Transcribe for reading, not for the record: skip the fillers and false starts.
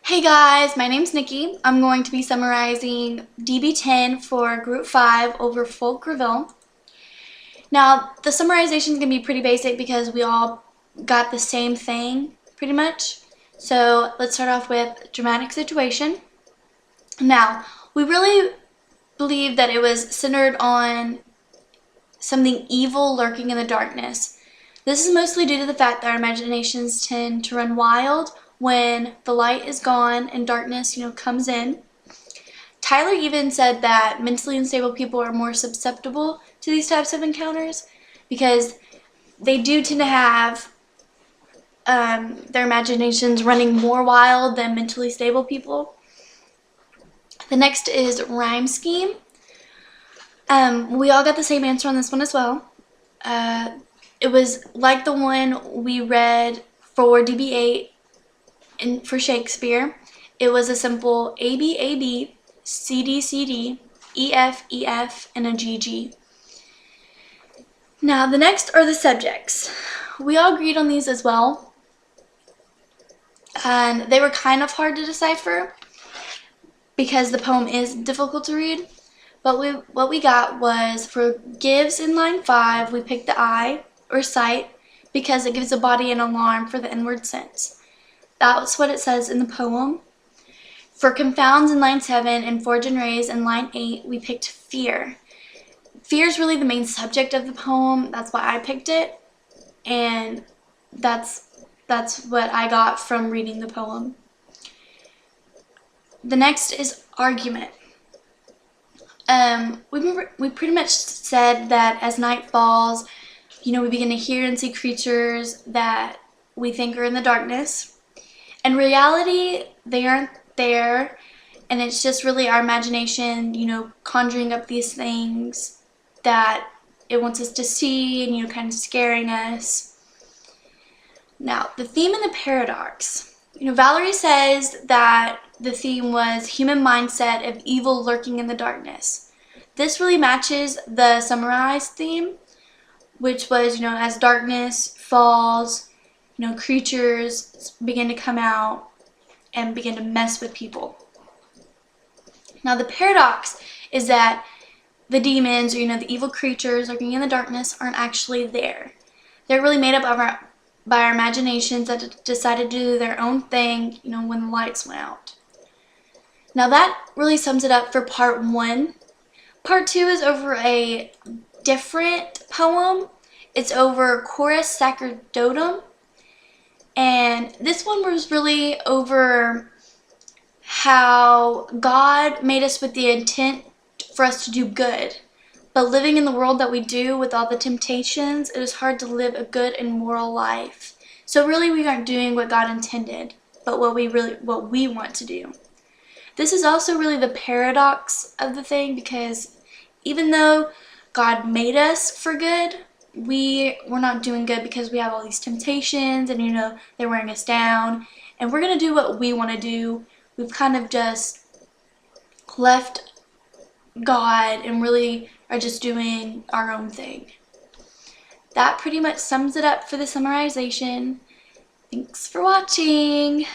Hey guys, my name's Nikki. I'm going to be summarizing DB10 for Group 5 over Folk Reveal. Now, the summarization is going to be pretty basic because we all got the same thing, pretty much. So, let's start off with dramatic situation. Now, we really believe that it was centered on something evil lurking in the darkness. This is mostly due to the fact that our imaginations tend to run wild when the light is gone and darkness, comes in. Tyler even said that mentally unstable people are more susceptible to these types of encounters because they do tend to have their imaginations running more wild than mentally stable people. The next is rhyme scheme. We all got the same answer on this one as well. It was like the one we read for DB8 and for Shakespeare. It was a simple AB, AB, CD, CD, EF, EF, and a GG. Now, the next are the subjects. We all agreed on these as well, and they were kind of hard to decipher because the poem is difficult to read. But what we got was for gives in line 5, we picked the eye or sight because it gives the body an alarm for the inward sense. That's what it says in the poem. For confounds in line 7 and forge and raise in line 8, we picked fear. Fear is really the main subject of the poem. That's why I picked it, and that's what I got from reading the poem. The next is argument. We pretty much said that as night falls, we begin to hear and see creatures that we think are in the darkness. In reality, they aren't there, and it's just really our imagination, conjuring up these things that it wants us to see and, kind of scaring us. Now, the theme and the paradox. Valerie says that the theme was human mindset of evil lurking in the darkness. This really matches the summarized theme, which was, as darkness falls, creatures begin to come out and begin to mess with people. Now, the paradox is that the demons, or, the evil creatures lurking in the darkness aren't actually there. They're really made up by our imaginations that decided to do their own thing, when the lights went out. Now, that really sums it up for part 1. Part 2 is over a different poem. It's over Chorus Sacerdotum. And this one was really over how God made us with the intent for us to do good. But living in the world that we do with all the temptations, it is hard to live a good and moral life. So really we aren't doing what God intended, but what we want to do. This is also really the paradox of the thing, because even though God made us for good, we're not doing good because we have all these temptations and they're wearing us down, and we're going to do what we want to do. We've kind of just left God and really are just doing our own thing. That pretty much sums it up for the summarization. Thanks for watching.